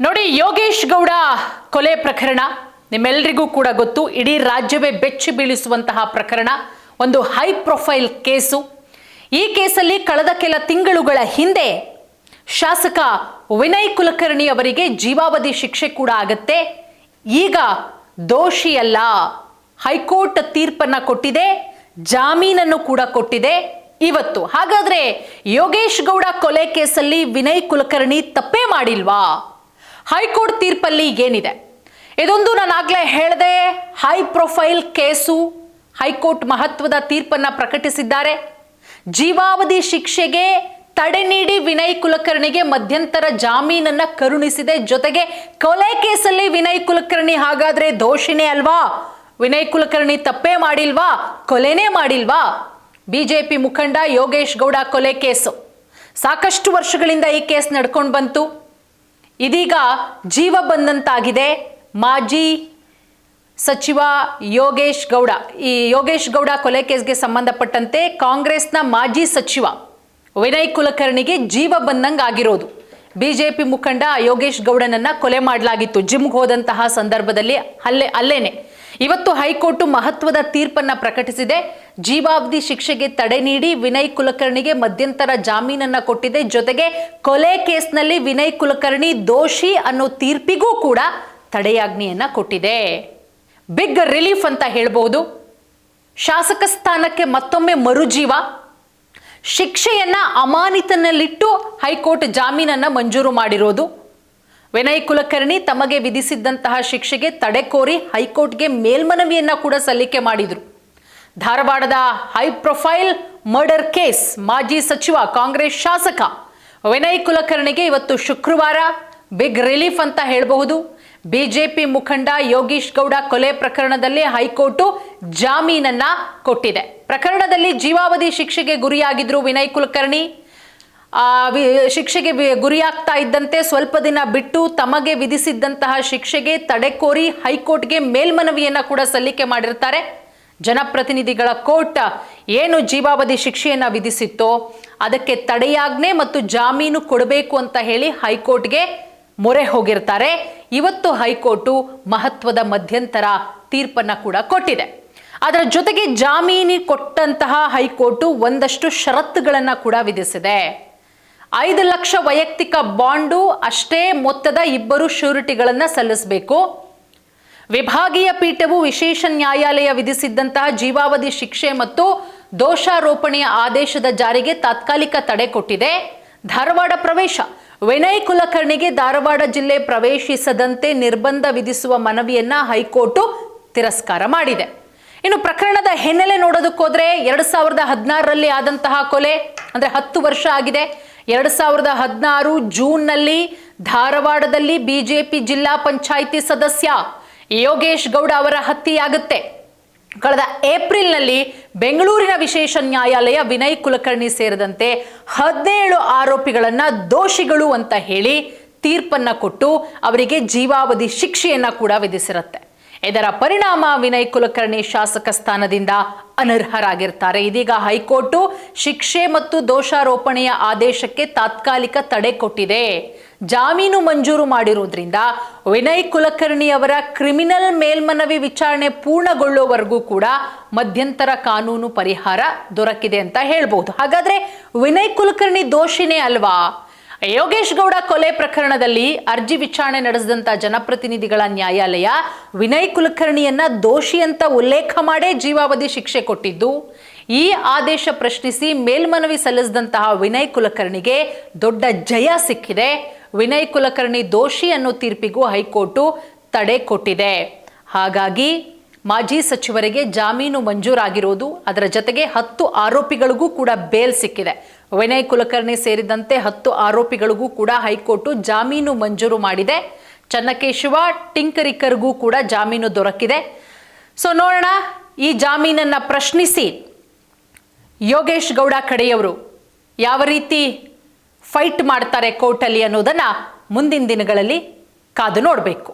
ನೋಡಿ, ಯೋಗೇಶ್ ಗೌಡ ಕೊಲೆ ಪ್ರಕರಣ ನಿಮ್ಮೆಲ್ಲರಿಗೂ ಕೂಡ ಗೊತ್ತು. ಇಡೀ ರಾಜ್ಯವೇ ಬೆಚ್ಚಿ ಬೀಳಿಸುವಂತಹ ಪ್ರಕರಣ, ಒಂದು ಹೈ ಪ್ರೊಫೈಲ್ ಕೇಸು. ಈ ಕೇಸಲ್ಲಿ ಕಳೆದ ಕೆಲ ತಿಂಗಳುಗಳ ಹಿಂದೆ ಶಾಸಕ ವಿನಯ್ ಕುಲಕರ್ಣಿ ಅವರಿಗೆ ಜೀವಾವಧಿ ಶಿಕ್ಷೆ ಕೂಡ ಆಗತ್ತೆ. ಈಗ ದೋಷಿಯಲ್ಲ, ಹೈಕೋರ್ಟ್ ತೀರ್ಪನ್ನ ಕೊಟ್ಟಿದೆ, ಜಾಮೀನನ್ನು ಕೂಡ ಕೊಟ್ಟಿದೆ ಇವತ್ತು. ಹಾಗಾದ್ರೆ ಯೋಗೇಶ್ ಗೌಡ ಕೊಲೆ ಕೇಸಲ್ಲಿ ವಿನಯ್ ಕುಲಕರ್ಣಿ ತಪ್ಪೇ ಮಾಡಿಲ್ವಾ? ಹೈಕೋರ್ಟ್ ತೀರ್ಪಲ್ಲಿ ಏನಿದೆ? ಇದೊಂದು ನಾನಾಗ್ಲೇ ಹೇಳಿದೆ, ಹೈ ಪ್ರೊಫೈಲ್ ಕೇಸು. ಹೈಕೋರ್ಟ್ ಮಹತ್ವದ ತೀರ್ಪನ್ನ ಪ್ರಕಟಿಸಿದ್ದಾರೆ. ಜೀವಾವಧಿ ಶಿಕ್ಷೆಗೆ ತಡೆ ನೀಡಿ ವಿನಯ್ ಕುಲಕರ್ಣಿಗೆ ಮಧ್ಯಂತರ ಜಾಮೀನನ್ನ ಕರುಣಿಸಿದೆ. ಜೊತೆಗೆ ಕೊಲೆ ಕೇಸಲ್ಲಿ ವಿನಯ್ ಕುಲಕರ್ಣಿ ಹಾಗಾದ್ರೆ ದೋಷಿನೇ ಅಲ್ವಾ? ವಿನಯ್ ಕುಲಕರ್ಣಿ ತಪ್ಪೇ ಮಾಡಿಲ್ವಾ? ಕೊಲೆನೇ ಮಾಡಿಲ್ವಾ? ಬಿಜೆಪಿ ಮುಖಂಡ ಯೋಗೇಶ್ ಗೌಡ ಕೊಲೆ ಕೇಸು ಸಾಕಷ್ಟು ವರ್ಷಗಳಿಂದ ಈ ಕೇಸ್ ನಡ್ಕೊಂಡು ಬಂತು. ಇದೀಗ ಜೀವ ಬಂದಂತಾಗಿದೆ. ಮಾಜಿ ಸಚಿವ ಯೋಗೇಶ್ ಗೌಡ, ಈ ಯೋಗೇಶ್ ಗೌಡ ಕೊಲೆ ಕೇಸ್ಗೆ ಸಂಬಂಧಪಟ್ಟಂತೆ ಕಾಂಗ್ರೆಸ್ನ ಮಾಜಿ ಸಚಿವ ವಿನಯ್ ಕುಲಕರ್ಣಿಗೆ ಜೀವ ಬಂದಂಗಾಗಿರೋದು. ಬಿಜೆಪಿ ಮುಖಂಡ ಯೋಗೇಶ್ ಗೌಡನನ್ನ ಕೊಲೆ ಮಾಡಲಾಗಿತ್ತು ಜಿಮ್ಗೆ ಹೋದಂತಹ ಸಂದರ್ಭದಲ್ಲಿ. ಅಲ್ಲೇನೆ ಇವತ್ತು ಹೈಕೋರ್ಟ್ ಮಹತ್ವದ ತೀರ್ಪನ್ನ ಪ್ರಕಟಿಸಿದೆ. ಜೀವಾವಧಿ ಶಿಕ್ಷೆಗೆ ತಡೆ ನೀಡಿ ವಿನಯ್ ಕುಲಕರ್ಣಿಗೆ ಮಧ್ಯಂತರ ಜಾಮೀನನ್ನ ಕೊಟ್ಟಿದೆ. ಜೊತೆಗೆ ಕೊಲೆ ಕೇಸ್ನಲ್ಲಿ ವಿನಯ್ ಕುಲಕರ್ಣಿ ದೋಷಿ ಅನ್ನೋ ತೀರ್ಪಿಗೂ ಕೂಡ ತಡೆಯಾಜ್ಞೆಯನ್ನ ಕೊಟ್ಟಿದೆ. ಬಿಗ್ ರಿಲೀಫ್ ಅಂತ ಹೇಳ್ಬಹುದು. ಶಾಸಕ ಸ್ಥಾನಕ್ಕೆ ಮತ್ತೊಮ್ಮೆ ಮರುಜೀವ. ಶಿಕ್ಷೆಯನ್ನ ಅಮಾನಿತನಲ್ಲಿಟ್ಟು ಹೈಕೋರ್ಟ್ ಜಾಮೀನನ್ನ ಮಂಜೂರು ಮಾಡಿರೋದು. ವಿನಯ್ ಕುಲಕರ್ಣಿ ತಮಗೆ ವಿಧಿಸಿದ್ದಂತಹ ಶಿಕ್ಷೆಗೆ ತಡೆ ಕೋರಿ ಹೈಕೋರ್ಟ್ಗೆ ಮೇಲ್ಮನವಿಯನ್ನ ಕೂಡ ಸಲ್ಲಿಕೆ ಮಾಡಿದ್ರು. ಧಾರವಾಡದ ಹೈ ಪ್ರೊಫೈಲ್ ಮರ್ಡರ್ ಕೇಸ್ ಮಾಜಿ ಸಚಿವ ಕಾಂಗ್ರೆಸ್ ಶಾಸಕ ವಿನಯ್ ಕುಲಕರ್ಣಿಗೆ ಇವತ್ತು ಶುಕ್ರವಾರ ಬಿಗ್ ರಿಲೀಫ್ ಅಂತ ಹೇಳಬಹುದು. ಬಿಜೆಪಿ ಮುಖಂಡ ಯೋಗೇಶ್ ಗೌಡ ಕೊಲೆ ಪ್ರಕರಣದಲ್ಲಿ ಹೈಕೋರ್ಟ್ ಜಾಮೀನನ್ನ ಕೊಟ್ಟಿದೆ. ಪ್ರಕರಣದಲ್ಲಿ ಜೀವಾವಧಿ ಶಿಕ್ಷೆಗೆ ಗುರಿಯಾಗಿದ್ರು ವಿನಯ್ ಕುಲಕರ್ಣಿ. ಶಿಕ್ಷೆಗೆ ಗುರಿಯಾಗ್ತಾ ಇದ್ದಂತೆ ಸ್ವಲ್ಪ ದಿನ ಬಿಟ್ಟು ತಮಗೆ ವಿಧಿಸಿದ್ದಂತಹ ಶಿಕ್ಷೆಗೆ ತಡೆ ಕೋರಿ ಹೈಕೋರ್ಟ್ಗೆ ಮೇಲ್ಮನವಿಯನ್ನ ಕೂಡ ಸಲ್ಲಿಕೆ ಮಾಡಿರ್ತಾರೆ. ಜನಪ್ರತಿನಿಧಿಗಳ ಕೋರ್ಟ್ ಏನು ಜೀವಾವಧಿ ಶಿಕ್ಷೆಯನ್ನ ವಿಧಿಸಿತ್ತೋ ಅದಕ್ಕೆ ತಡೆಯಾಜ್ಞೆ ಮತ್ತು ಜಾಮೀನು ಕೊಡಬೇಕು ಅಂತ ಹೇಳಿ ಹೈಕೋರ್ಟ್ಗೆ ಮೊರೆ ಹೋಗಿರ್ತಾರೆ. ಇವತ್ತು ಹೈಕೋರ್ಟ್ ಮಹತ್ವದ ಮಧ್ಯಂತರ ತೀರ್ಪನ್ನ ಕೂಡ ಕೊಟ್ಟಿದೆ. ಅದರ ಜೊತೆಗೆ ಜಾಮೀನು ಕೊಟ್ಟಂತಹ ಹೈಕೋರ್ಟ್ ಒಂದಷ್ಟು ಷರತ್ತುಗಳನ್ನ ಕೂಡ ವಿಧಿಸಿದೆ. 5 ಲಕ್ಷ ವೈಯಕ್ತಿಕ ಬಾಂಡು, ಅಷ್ಟೇ ಮೊತ್ತದ 2 ಶ್ಯೂರಿಟಿಗಳನ್ನ ಸಲ್ಲಿಸಬೇಕು. ವಿಭಾಗೀಯ ಪೀಠವು ವಿಶೇಷ ನ್ಯಾಯಾಲಯ ವಿಧಿಸಿದ್ದಂತಹ ಜೀವಾವಧಿ ಶಿಕ್ಷೆ ಮತ್ತು ದೋಷಾರೋಪಣೆಯ ಆದೇಶದ ಜಾರಿಗೆ ತಾತ್ಕಾಲಿಕ ತಡೆ ಕೊಟ್ಟಿದೆ. ಧಾರವಾಡ ಪ್ರವೇಶ, ವಿನಯ್ ಕುಲಕರ್ಣಿಗೆ ಧಾರವಾಡ ಜಿಲ್ಲೆ ಪ್ರವೇಶಿಸದಂತೆ ನಿರ್ಬಂಧ ವಿಧಿಸುವ ಮನವಿಯನ್ನ ಹೈಕೋರ್ಟ್ ತಿರಸ್ಕಾರ ಮಾಡಿದೆ. ಇನ್ನು ಪ್ರಕರಣದ ಹಿನ್ನೆಲೆ ನೋಡೋದಕ್ಕೋದ್ರೆ 2016ರಲ್ಲಿ ಆದಂತಹ ಕೊಲೆ, ಅಂದ್ರೆ 10 ವರ್ಷ ಆಗಿದೆ. 2016 ಜೂನ್ನಲ್ಲಿ ಧಾರವಾಡದಲ್ಲಿ ಬಿಜೆಪಿ ಜಿಲ್ಲಾ ಪಂಚಾಯಿತಿ ಸದಸ್ಯ ಯೋಗೇಶ್ ಗೌಡ ಅವರ ಹತ್ಯೆಯಾಗುತ್ತೆ. ಕಳೆದ ಏಪ್ರಿಲ್ನಲ್ಲಿ ಬೆಂಗಳೂರಿನ ವಿಶೇಷ ನ್ಯಾಯಾಲಯ ವಿನಯ್ ಕುಲಕರ್ಣಿ ಸೇರಿದಂತೆ 17 ಆರೋಪಿಗಳನ್ನ ದೋಷಿಗಳು ಅಂತ ಹೇಳಿ ತೀರ್ಪನ್ನ ಕೊಟ್ಟು ಅವರಿಗೆ ಜೀವಾವಧಿ ಶಿಕ್ಷೆಯನ್ನ ಕೂಡ ವಿಧಿಸಿರುತ್ತೆ. ಇದರ ಪರಿಣಾಮ ವಿನಯ್ ಕುಲಕರ್ಣಿ ಶಾಸಕ ಸ್ಥಾನದಿಂದ ಅನರ್ಹರಾಗಿರ್ತಾರೆ. ಇದೀಗ ಹೈಕೋರ್ಟ್ ಶಿಕ್ಷೆ ಮತ್ತು ದೋಷಾರೋಪಣೆಯ ಆದೇಶಕ್ಕೆ ತಾತ್ಕಾಲಿಕ ತಡೆ ಕೊಟ್ಟಿದೆ. ಜಾಮೀನು ಮಂಜೂರು ಮಾಡಿರುವುದರಿಂದ ವಿನಯ್ ಕುಲಕರ್ಣಿ ಅವರ ಕ್ರಿಮಿನಲ್ ಮೇಲ್ಮನವಿ ವಿಚಾರಣೆ ಪೂರ್ಣಗೊಳ್ಳುವವರೆಗೂ ಕೂಡ ಮಧ್ಯಂತರ ಕಾನೂನು ಪರಿಹಾರ ದೊರಕಿದೆ ಅಂತ ಹೇಳ್ಬಹುದು. ಹಾಗಾದ್ರೆ ವಿನಯ್ ಕುಲಕರ್ಣಿ ದೋಷಿನೇ ಅಲ್ವಾ? ಯೋಗೇಶ್ ಗೌಡ ಕೊಲೆ ಪ್ರಕರಣದಲ್ಲಿ ಅರ್ಜಿ ವಿಚಾರಣೆ ನಡೆಸಿದಂತ ಜನಪ್ರತಿನಿಧಿಗಳ ನ್ಯಾಯಾಲಯ ವಿನಯ್ ಕುಲಕರ್ಣಿಯನ್ನ ದೋಷಿ ಅಂತ ಉಲ್ಲೇಖ ಮಾಡೇ ಜೀವಾವಧಿ ಶಿಕ್ಷೆ ಕೊಟ್ಟಿದ್ದು. ಈ ಆದೇಶ ಪ್ರಶ್ನಿಸಿ ಮೇಲ್ಮನವಿ ಸಲ್ಲಿಸಿದಂತಹ ವಿನಯ್ ಕುಲಕರ್ಣಿಗೆ ದೊಡ್ಡ ಜಯ ಸಿಕ್ಕಿದೆ. ವಿನಯ್ ಕುಲಕರ್ಣಿ ದೋಷಿ ಅನ್ನೋ ತೀರ್ಪಿಗೂ ಹೈಕೋರ್ಟ್ ತಡೆ ಕೊಟ್ಟಿದೆ. ಹಾಗಾಗಿ ಮಾಜಿ ಸಚಿವರಿಗೆ ಜಾಮೀನು ಮಂಜೂರಾಗಿರೋದು, ಅದರ ಜೊತೆಗೆ 10 ಆರೋಪಿಗಳಿಗೂ ಕೂಡ ಬೇಲ್ ಸಿಕ್ಕಿದೆ. ವಿನಯ್ ಕುಲಕರ್ಣಿ ಸೇರಿದಂತೆ 10 ಆರೋಪಿಗಳಿಗೂ ಕೂಡ ಹೈಕೋರ್ಟ್ ಜಾಮೀನು ಮಂಜೂರು ಮಾಡಿದೆ. ಚನ್ನಕೇಶವ ಟಿಂಕರಿಕರ್ಗೂ ಕೂಡ ಜಾಮೀನು ದೊರಕಿದೆ. ಸೊ ನೋಡೋಣ, ಈ ಜಾಮೀನನ್ನ ಪ್ರಶ್ನಿಸಿ ಯೋಗೇಶ್ ಗೌಡ ಕಡೆಯವರು ಯಾವ ರೀತಿ ಫೈಟ್ ಮಾಡ್ತಾರೆ ಕೋರ್ಟಲ್ಲಿ ಅನ್ನೋದನ್ನ ಮುಂದಿನ ದಿನಗಳಲ್ಲಿ ಕಾದು ನೋಡಬೇಕು.